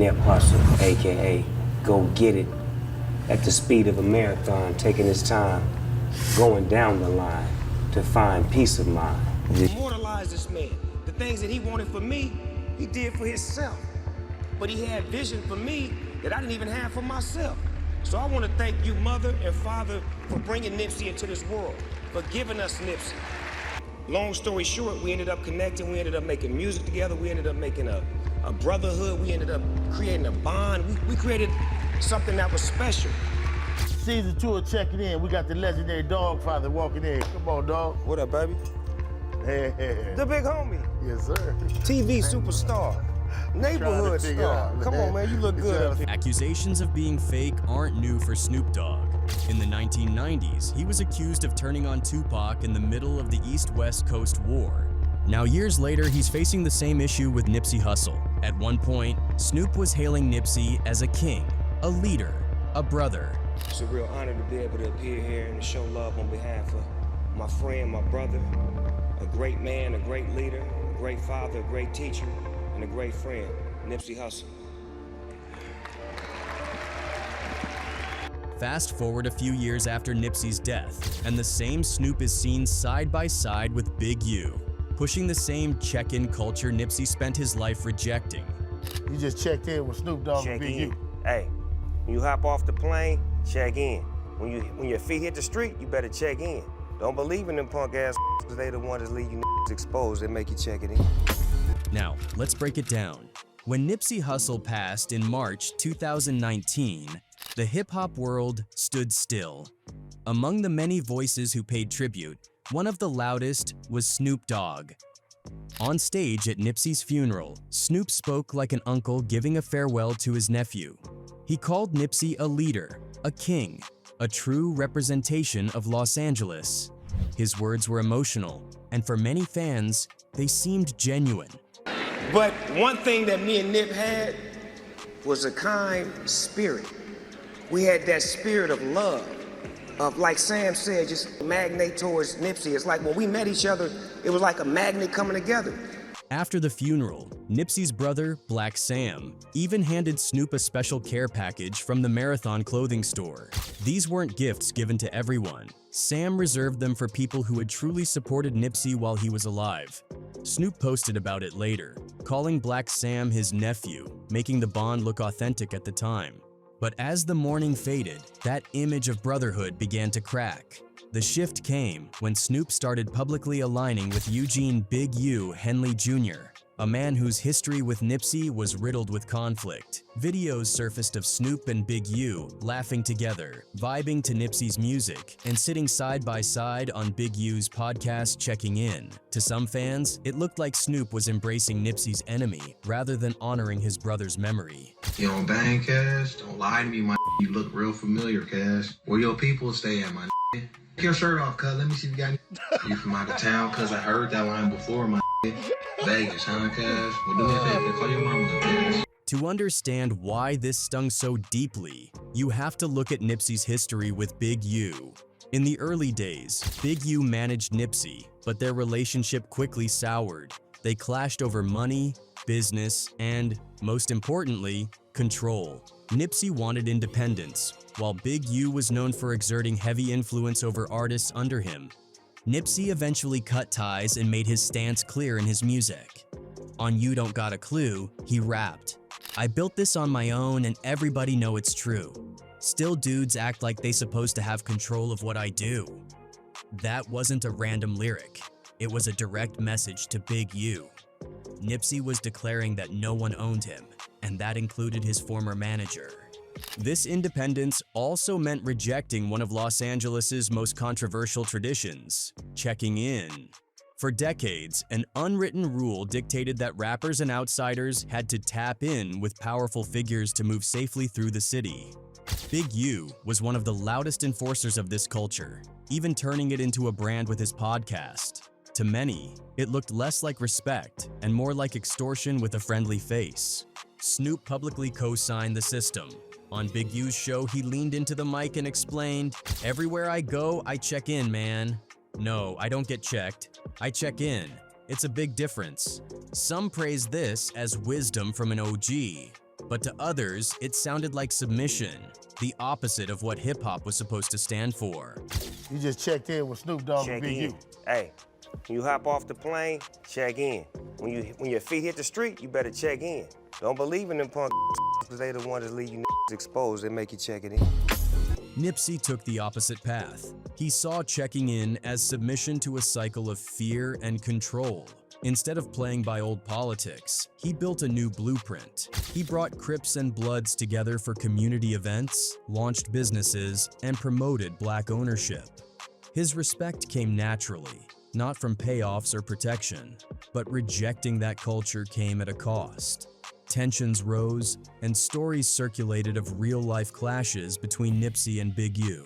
Nip Hussle, aka Go Get It, at the speed of a marathon, taking his time, going down the line to find peace of mind. Immortalize this man. The things that he wanted for me, he did for himself. But he had vision for me that I didn't even have for myself. So I want to thank you, mother and father, for bringing Nipsey into this world, for giving us Nipsey. Long story short, we ended up connecting, we ended up making music together, we ended up making a brotherhood, we ended up creating a bond. We created something that was special. Season 2 of Checking In, we got the legendary Dog Father walking in. Come on, dog. What up, baby? Hey. The big homie. Yes, sir. TV superstar. Neighborhood star. Come on, man, you look good. Accusations of being fake aren't new for Snoop Dogg. In the 1990s, he was accused of turning on Tupac in the middle of the East-West Coast War. Now, years later, he's facing the same issue with Nipsey Hussle. At one point, Snoop was hailing Nipsey as a king, a leader, a brother. It's a real honor to be able to appear here and to show love on behalf of my friend, my brother, a great man, a great leader, a great father, a great teacher, and a great friend, Nipsey Hussle. Fast forward a few years after Nipsey's death, and the same Snoop is seen side by side with Big U, pushing the same check-in culture Nipsey spent his life rejecting. You just checked in with Snoop Dogg and Big U. Hey, when you hop off the plane, check in. When your feet hit the street, you better check in. Don't believe in them punk ass because they the ones that leave you exposed. They make you check it in. Now, let's break it down. When Nipsey Hussle passed in March 2019, the hip-hop world stood still. Among the many voices who paid tribute, one of the loudest was Snoop Dogg. On stage at Nipsey's funeral, Snoop spoke like an uncle giving a farewell to his nephew. He called Nipsey a leader, a king, a true representation of Los Angeles. His words were emotional, and for many fans, they seemed genuine. But one thing that me and Nip had was a kind spirit. We had that spirit of love, of, like Sam said, just magnate towards Nipsey. It's like when we met each other, it was like a magnet coming together. After the funeral, Nipsey's brother, Black Sam, even handed Snoop a special care package from the Marathon clothing store. These weren't gifts given to everyone. Sam reserved them for people who had truly supported Nipsey while he was alive. Snoop posted about it later, calling Black Sam his nephew, making the bond look authentic at the time. But as the mourning faded, that image of brotherhood began to crack. The shift came when Snoop started publicly aligning with Eugene Big U Henley Jr., a man whose history with Nipsey was riddled with conflict. Videos surfaced of Snoop and Big U laughing together, vibing to Nipsey's music, and sitting side by side on Big U's podcast Checking In. To some fans, it looked like Snoop was embracing Nipsey's enemy rather than honoring his brother's memory. You don't bang, Cash? Don't lie to me, my You look real familiar, Cash. Where your people stay at, my Take your shirt off, cuz. Let me see if you got any. You from out of town, cuz I heard that line before, my Vegas, huh, cuz? Well, do me a favor, call your mama, cuz. To understand why this stung so deeply, you have to look at Nipsey's history with Big U. In the early days, Big U managed Nipsey, but their relationship quickly soured. They clashed over money, business, and, most importantly, control. Nipsey wanted independence, while Big U was known for exerting heavy influence over artists under him. Nipsey eventually cut ties and made his stance clear in his music. On You Don't Got a Clue, he rapped, "I built this on my own and everybody know it's true. Still dudes act like they supposed to have control of what I do." That wasn't a random lyric. It was a direct message to Big U. Nipsey was declaring that no one owned him, and that included his former manager. This independence also meant rejecting one of Los Angeles's most controversial traditions, checking in. For decades, an unwritten rule dictated that rappers and outsiders had to tap in with powerful figures to move safely through the city. Big U was one of the loudest enforcers of this culture, even turning it into a brand with his podcast. To many, it looked less like respect and more like extortion with a friendly face. Snoop publicly co-signed the system. On Big U's show, he leaned into the mic and explained, "Everywhere I go, I check in, man. No, I don't get checked. I check in. It's a big difference." Some praise this as wisdom from an OG. But to others, it sounded like submission, the opposite of what hip-hop was supposed to stand for. You just checked in with Snoop Dogg and Check Big in. U. Hey, when you hop off the plane, check in. When your feet hit the street, you better check in. Don't believe in them punk because they the ones that leave you exposed. They make you check it in. Nipsey took the opposite path. He saw checking in as submission to a cycle of fear and control. Instead of playing by old politics, he built a new blueprint. He brought Crips and Bloods together for community events, launched businesses, and promoted black ownership. His respect came naturally, not from payoffs or protection, but rejecting that culture came at a cost. Tensions rose, and stories circulated of real-life clashes between Nipsey and Big U.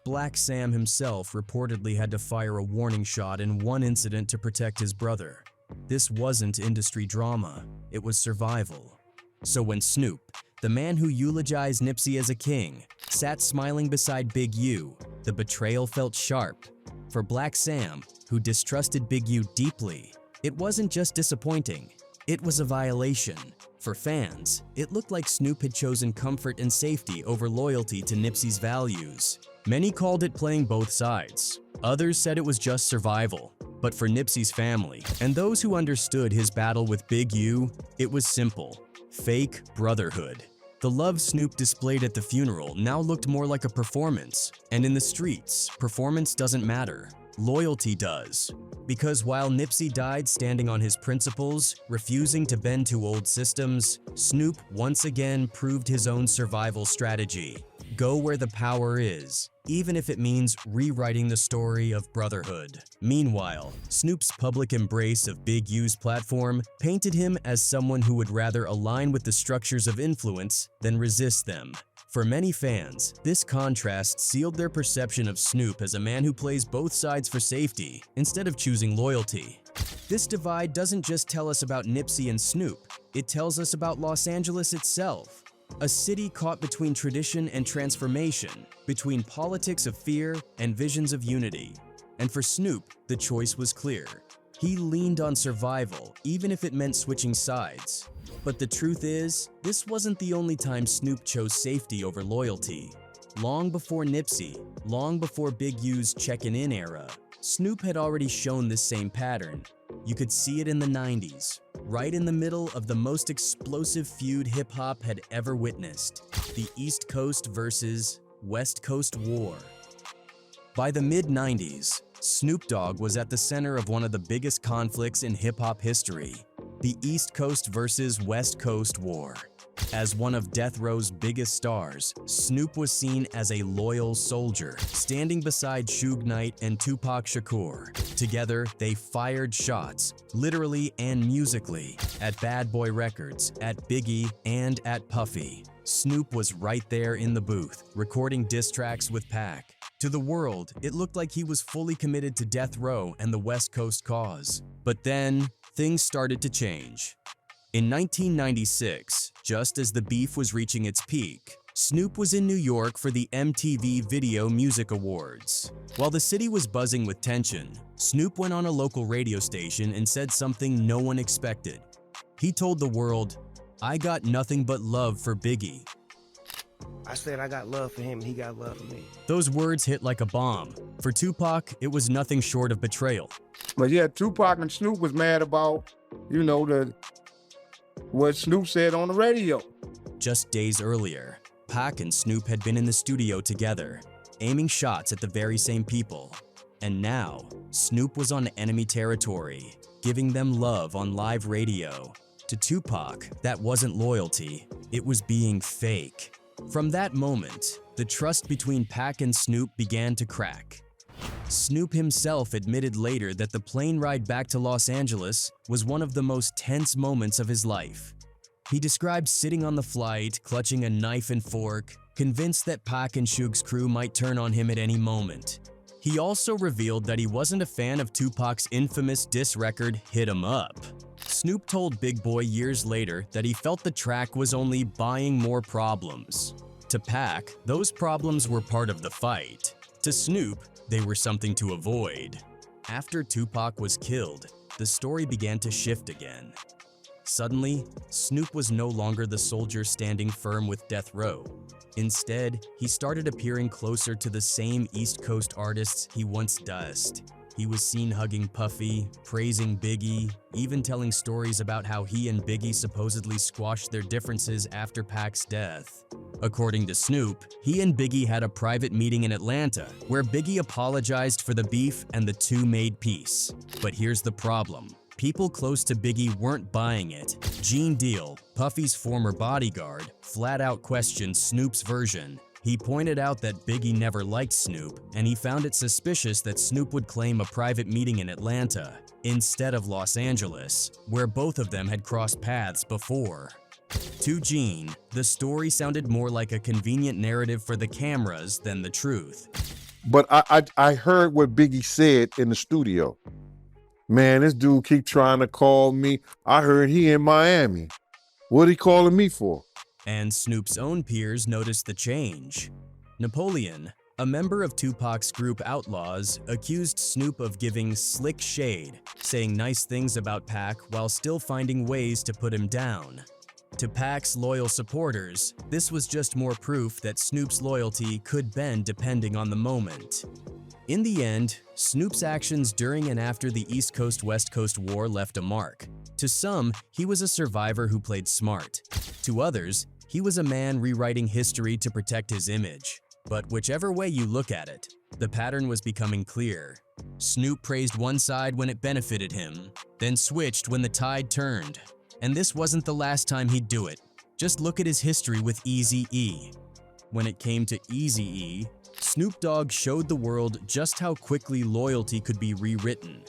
Black Sam himself reportedly had to fire a warning shot in one incident to protect his brother. This wasn't industry drama, it was survival. So when Snoop, the man who eulogized Nipsey as a king, sat smiling beside Big U, the betrayal felt sharp. For Black Sam, who distrusted Big U deeply, it wasn't just disappointing, it was a violation. For fans, it looked like Snoop had chosen comfort and safety over loyalty to Nipsey's values. Many called it playing both sides. Others said it was just survival. But for Nipsey's family, and those who understood his battle with Big U, it was simple: fake brotherhood. The love Snoop displayed at the funeral now looked more like a performance. And in the streets, performance doesn't matter. Loyalty does. Because while Nipsey died standing on his principles, refusing to bend to old systems, Snoop once again proved his own survival strategy. Go where the power is, even if it means rewriting the story of brotherhood. Meanwhile, Snoop's public embrace of Big U's platform painted him as someone who would rather align with the structures of influence than resist them. For many fans, this contrast sealed their perception of Snoop as a man who plays both sides for safety instead of choosing loyalty. This divide doesn't just tell us about Nipsey and Snoop, it tells us about Los Angeles itself. A city caught between tradition and transformation, between politics of fear and visions of unity. And for Snoop, the choice was clear. He leaned on survival, even if it meant switching sides. But the truth is, this wasn't the only time Snoop chose safety over loyalty. Long before Nipsey, long before Big U's checkin' in era, Snoop had already shown this same pattern. You could see it in the 90s, right in the middle of the most explosive feud hip-hop had ever witnessed, the East Coast versus West Coast war. By the mid-90s, Snoop Dogg was at the center of one of the biggest conflicts in hip-hop history, the East Coast versus West Coast war. As one of Death Row's biggest stars, Snoop was seen as a loyal soldier, standing beside Suge Knight and Tupac Shakur. Together, they fired shots, literally and musically, at Bad Boy Records, at Biggie, and at Puffy. Snoop was right there in the booth, recording diss tracks with Pac. To the world, it looked like he was fully committed to Death Row and the West Coast cause. But then, things started to change. In 1996, just as the beef was reaching its peak, Snoop was in New York for the MTV Video Music Awards. While the city was buzzing with tension, Snoop went on a local radio station and said something no one expected. He told the world, "I got nothing but love for Biggie." I said I got love for him, and he got love for me. Those words hit like a bomb. For Tupac, it was nothing short of betrayal. But yeah, Tupac and Snoop was mad about, what Snoop said on the radio. Just days earlier, Pac and Snoop had been in the studio together, aiming shots at the very same people. And now, Snoop was on enemy territory, giving them love on live radio. To Tupac, that wasn't loyalty, it was being fake. From that moment, the trust between Pac and Snoop began to crack. Snoop himself admitted later that the plane ride back to Los Angeles was one of the most tense moments of his life. He described sitting on the flight, clutching a knife and fork, convinced that Pac and Suge's crew might turn on him at any moment. He also revealed that he wasn't a fan of Tupac's infamous diss record, Hit 'Em Up. Snoop told Big Boy years later that he felt the track was only buying more problems. To Pac, those problems were part of the fight. To Snoop, they were something to avoid. After Tupac was killed, the story began to shift again. Suddenly, Snoop was no longer the soldier standing firm with death row. Instead, he started appearing closer to the same East Coast artists he once dissed. He was seen hugging Puffy, praising Biggie, even telling stories about how he and Biggie supposedly squashed their differences after Pac's death. According to Snoop, he and Biggie had a private meeting in Atlanta where Biggie apologized for the beef and the two made peace. But here's the problem. People close to Biggie weren't buying it. Gene Deal, Puffy's former bodyguard, flat out questioned Snoop's version. He pointed out that Biggie never liked Snoop, and he found it suspicious that Snoop would claim a private meeting in Atlanta instead of Los Angeles, where both of them had crossed paths before. To Gene, the story sounded more like a convenient narrative for the cameras than the truth. But I heard what Biggie said in the studio. Man, this dude keep trying to call me. I heard he in Miami. What he calling me for? And Snoop's own peers noticed the change. Napoleon, a member of Tupac's group Outlaws, accused Snoop of giving slick shade, saying nice things about Pac while still finding ways to put him down. To Pac's loyal supporters, this was just more proof that Snoop's loyalty could bend depending on the moment. In the end, Snoop's actions during and after the East Coast-West Coast War left a mark. To some, he was a survivor who played smart. To others, he was a man rewriting history to protect his image. But whichever way you look at it, the pattern was becoming clear. Snoop praised one side when it benefited him, then switched when the tide turned. And this wasn't the last time he'd do it. Just look at his history with Eazy-E. When it came to Eazy-E, Snoop Dogg showed the world just how quickly loyalty could be rewritten.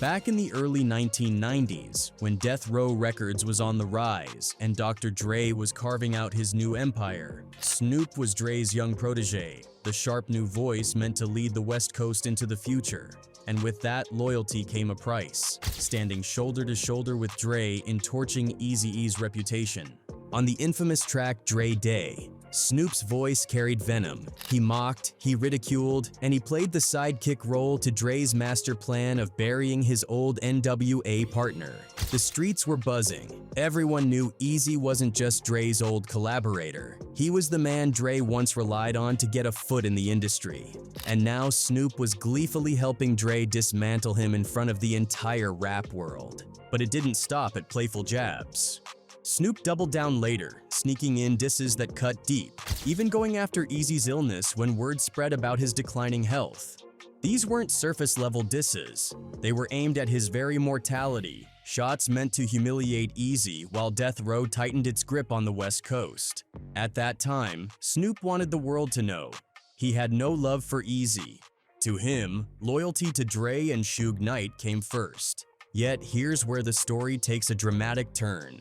Back in the early 1990s, when Death Row Records was on the rise and Dr. Dre was carving out his new empire, Snoop was Dre's young protege, the sharp new voice meant to lead the West Coast into the future. And with that loyalty came a price, standing shoulder to shoulder with Dre in torching Eazy-E's reputation. On the infamous track Dre Day, Snoop's voice carried venom. He mocked, he ridiculed, and he played the sidekick role to Dre's master plan of burying his old NWA partner. The streets were buzzing. Everyone knew Eazy wasn't just Dre's old collaborator. He was the man Dre once relied on to get a foot in the industry. And now Snoop was gleefully helping Dre dismantle him in front of the entire rap world. But it didn't stop at playful jabs. Snoop doubled down later, sneaking in disses that cut deep, even going after Eazy's illness when word spread about his declining health. These weren't surface-level disses. They were aimed at his very mortality, shots meant to humiliate Eazy while Death Row tightened its grip on the West Coast. At that time, Snoop wanted the world to know he had no love for Eazy. To him, loyalty to Dre and Suge Knight came first. Yet here's where the story takes a dramatic turn.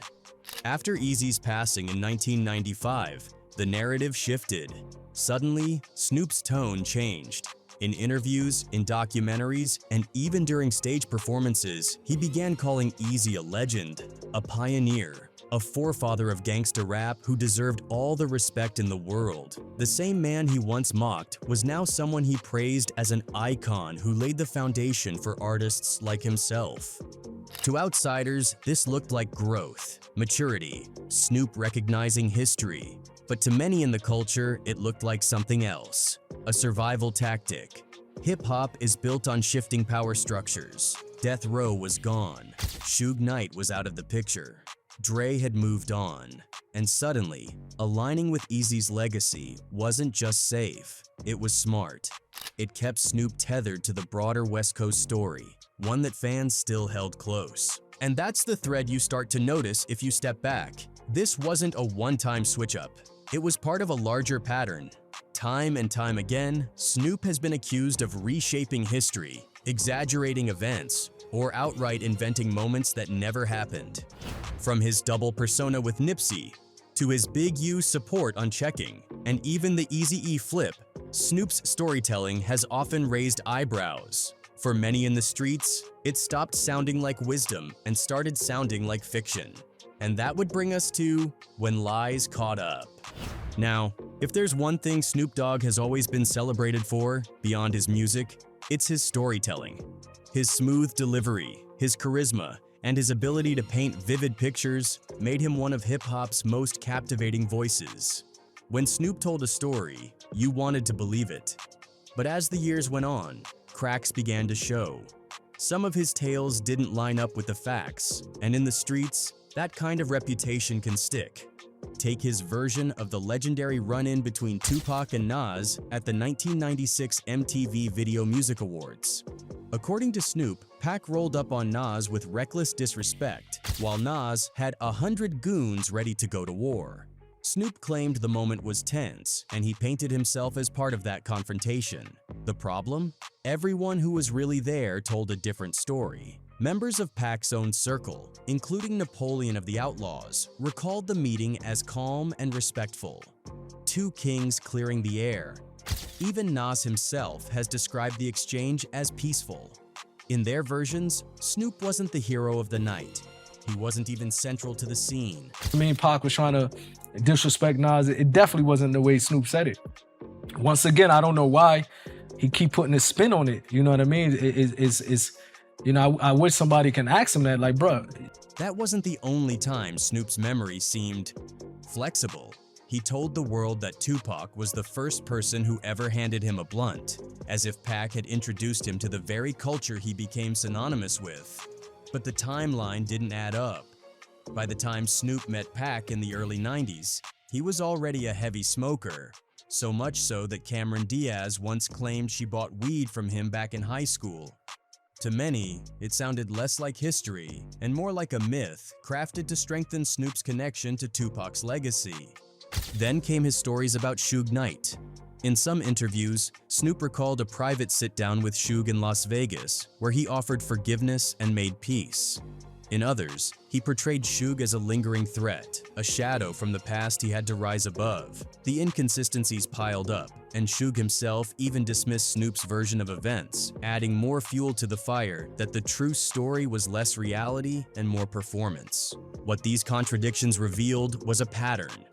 After Eazy's passing in 1995, the narrative shifted. Suddenly, Snoop's tone changed. In interviews, in documentaries, and even during stage performances, he began calling Eazy a legend, a pioneer, a forefather of gangsta rap who deserved all the respect in the world. The same man he once mocked was now someone he praised as an icon who laid the foundation for artists like himself. To outsiders, this looked like growth, maturity, Snoop recognizing history. But to many in the culture, it looked like something else, a survival tactic. Hip-hop is built on shifting power structures. Death Row was gone. Suge Knight was out of the picture. Dre had moved on. And suddenly, aligning with Eazy's legacy wasn't just safe, it was smart. It kept Snoop tethered to the broader West Coast story, one that fans still held close. And that's the thread you start to notice if you step back. This wasn't a one-time switch-up. It was part of a larger pattern. Time and time again, Snoop has been accused of reshaping history, exaggerating events, or outright inventing moments that never happened. From his double persona with Nipsey, to his Big U support on checking, and even the Eazy-E Flip, Snoop's storytelling has often raised eyebrows. For many in the streets, it stopped sounding like wisdom and started sounding like fiction. And that would bring us to When Lies Caught Up. Now, if there's one thing Snoop Dogg has always been celebrated for, beyond his music, it's his storytelling. His smooth delivery, his charisma, and his ability to paint vivid pictures made him one of hip-hop's most captivating voices. When Snoop told a story, you wanted to believe it. But as the years went on, cracks began to show. Some of his tales didn't line up with the facts, and in the streets, that kind of reputation can stick. Take his version of the legendary run-in between Tupac and Nas at the 1996 MTV Video Music Awards. According to Snoop, Pac rolled up on Nas with reckless disrespect, while Nas had 100 goons ready to go to war. Snoop claimed the moment was tense, and he painted himself as part of that confrontation. The problem? Everyone who was really there told a different story. Members of Pac's own circle, including Napoleon of the Outlaws, recalled the meeting as calm and respectful. Two kings clearing the air. Even Nas himself has described the exchange as peaceful. In their versions, Snoop wasn't the hero of the night. He wasn't even central to the scene. I mean, Pac was trying to disrespect Nas. It definitely wasn't the way Snoop said it. Once again, I don't know why he keep putting his spin on it. You know what I mean? You know, I wish somebody can ask him that, like, bruh. That wasn't the only time Snoop's memory seemed flexible. He told the world that Tupac was the first person who ever handed him a blunt, as if Pac had introduced him to the very culture he became synonymous with. But the timeline didn't add up. By the time Snoop met Pac in the early 90s, he was already a heavy smoker, so much so that Cameron Diaz once claimed she bought weed from him back in high school. To many, it sounded less like history and more like a myth crafted to strengthen Snoop's connection to Tupac's legacy. Then came his stories about Suge Knight. In some interviews, Snoop recalled a private sit-down with Suge in Las Vegas, where he offered forgiveness and made peace. In others, he portrayed Suge as a lingering threat, a shadow from the past he had to rise above. The inconsistencies piled up, and Suge himself even dismissed Snoop's version of events, adding more fuel to the fire that the true story was less reality and more performance. What these contradictions revealed was a pattern.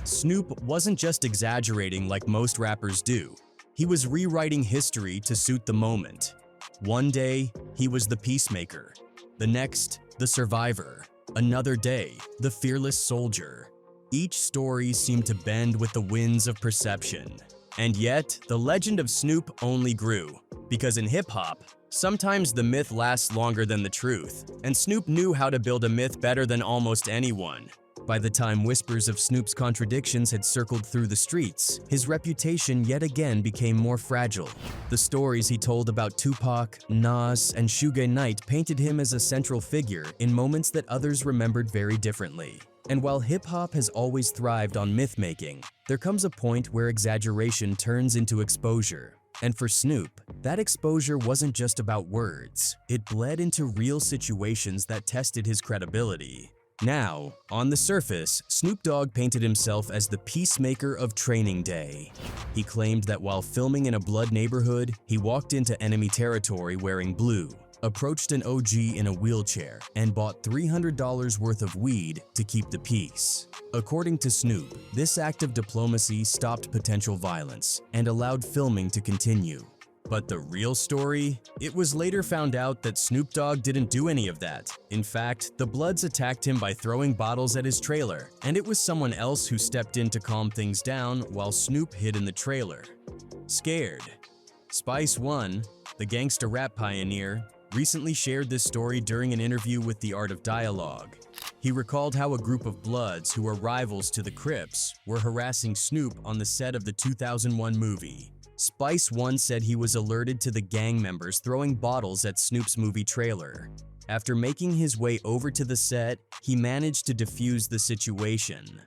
Snoop wasn't just exaggerating like most rappers do. He was rewriting history to suit the moment. One day, he was the peacemaker. The next, the survivor. Another day, the fearless soldier. Each story seemed to bend with the winds of perception. And yet, the legend of Snoop only grew. Because in hip-hop, sometimes the myth lasts longer than the truth, and Snoop knew how to build a myth better than almost anyone. By the time whispers of Snoop's contradictions had circled through the streets, his reputation yet again became more fragile. The stories he told about Tupac, Nas, and Suge Knight painted him as a central figure in moments that others remembered very differently. And while hip-hop has always thrived on myth-making, there comes a point where exaggeration turns into exposure. And for Snoop, that exposure wasn't just about words. It bled into real situations that tested his credibility. Now, on the surface, Snoop Dogg painted himself as the peacemaker of Training Day. He claimed that while filming in a blood neighborhood, he walked into enemy territory wearing blue, approached an OG in a wheelchair, and bought $300 worth of weed to keep the peace. According to Snoop, this act of diplomacy stopped potential violence and allowed filming to continue. But the real story? It was later found out that Snoop Dogg didn't do any of that. In fact, the Bloods attacked him by throwing bottles at his trailer, and it was someone else who stepped in to calm things down while Snoop hid in the trailer. Scared. Spice One, the gangsta rap pioneer, recently shared this story during an interview with The Art of Dialogue. He recalled how a group of Bloods who were rivals to the Crips were harassing Snoop on the set of the 2001 movie. Spice One said he was alerted to the gang members throwing bottles at Snoop's movie trailer. After making his way over to the set, he managed to defuse the situation.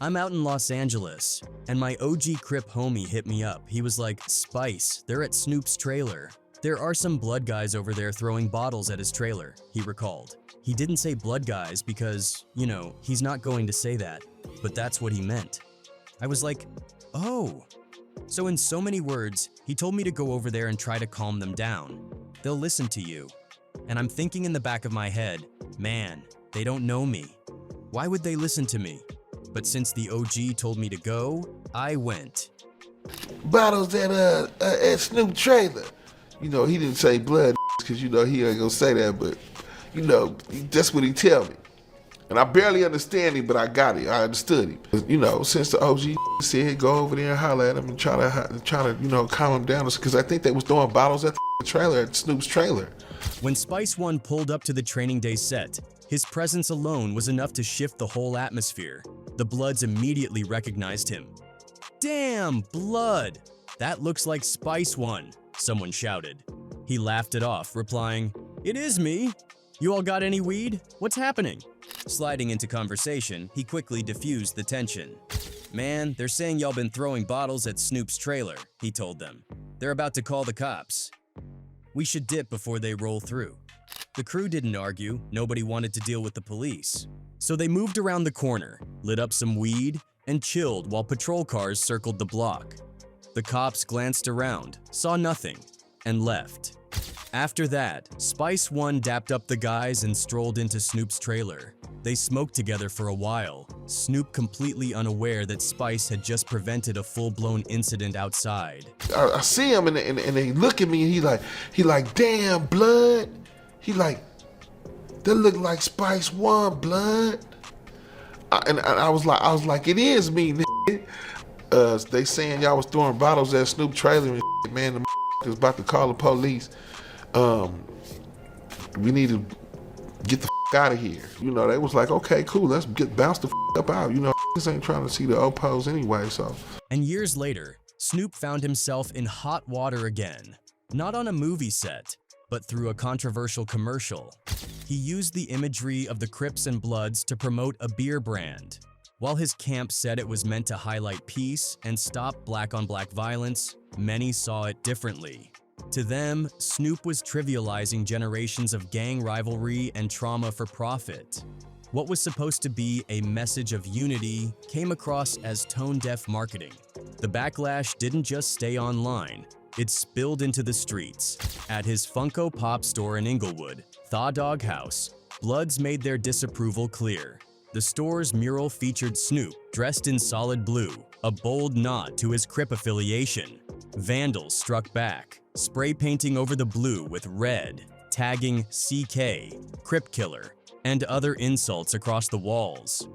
I'm out in Los Angeles, and my OG Crip homie hit me up. He was like, "Spice, they're at Snoop's trailer. There are some Blood guys over there throwing bottles at his trailer," he recalled. He didn't say Blood guys because, you know, he's not going to say that, but that's what he meant. I was like, oh. So in so many words, he told me to go over there and try to calm them down. They'll listen to you. And I'm thinking in the back of my head, man, they don't know me. Why would they listen to me? But since the OG told me to go, I went. Bottles at Snoop trailer. You know, he didn't say blood because, you know, he ain't gonna say that, but, You know, that's what he tell me. And I barely understand him, but I got it. I understood him. You know, since the OG said go over there and holler at him and try to you know, calm him down, because I think they was throwing bottles at the trailer, at Snoop's trailer. When Spice One pulled up to the Training Day set, his presence alone was enough to shift the whole atmosphere. The Bloods immediately recognized him. "Damn, Blood! That looks like Spice One," someone shouted. He laughed it off, replying, "It is me. You all got any weed? What's happening?" Sliding into conversation, he quickly diffused the tension. "Man, they're saying y'all been throwing bottles at Snoop's trailer," he told them. "They're about to call the cops. We should dip before they roll through." The crew didn't argue, nobody wanted to deal with the police. So they moved around the corner, lit up some weed, and chilled while patrol cars circled the block. The cops glanced around, saw nothing, and left. After that, Spice One dapped up the guys and strolled into Snoop's trailer. They smoked together for a while, Snoop completely unaware that Spice had just prevented a full-blown incident outside. I see him and they look at me and he like, "Damn, Blood." He like, "That look like Spice One, Blood." And I was like, "It is me, nigga." They saying y'all was throwing bottles at Snoop trailer and shit, man. The was about to call the police. We need to get the out of here. You know, they was like, "Okay, cool, let's bounce the up out." You know, this ain't trying to see the Opos anyway, so. And years later, Snoop found himself in hot water again. Not on a movie set, but through a controversial commercial. He used the imagery of the Crips and Bloods to promote a beer brand. While his camp said it was meant to highlight peace and stop black-on-black violence, many saw it differently. To them, Snoop was trivializing generations of gang rivalry and trauma for profit. What was supposed to be a message of unity came across as tone-deaf marketing. The backlash didn't just stay online, it spilled into the streets. At his Funko Pop store in Inglewood, Thaw Dog House, Bloods made their disapproval clear. The store's mural featured Snoop dressed in solid blue, a bold nod to his Crip affiliation. Vandals struck back, spray painting over the blue with red, tagging CK, Crip Killer, and other insults across the walls.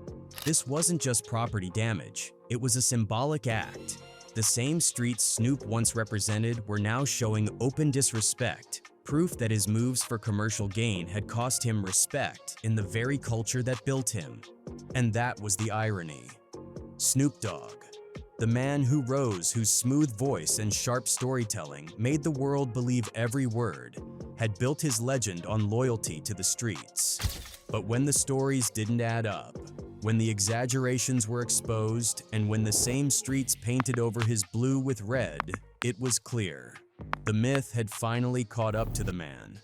This wasn't just property damage, it was a symbolic act. The same streets Snoop once represented were now showing open disrespect, proof that his moves for commercial gain had cost him respect in the very culture that built him. And that was the irony. Snoop Dogg, the man who rose, whose smooth voice and sharp storytelling made the world believe every word, had built his legend on loyalty to the streets. But when the stories didn't add up, when the exaggerations were exposed, and when the same streets painted over his blue with red, it was clear. The myth had finally caught up to the man.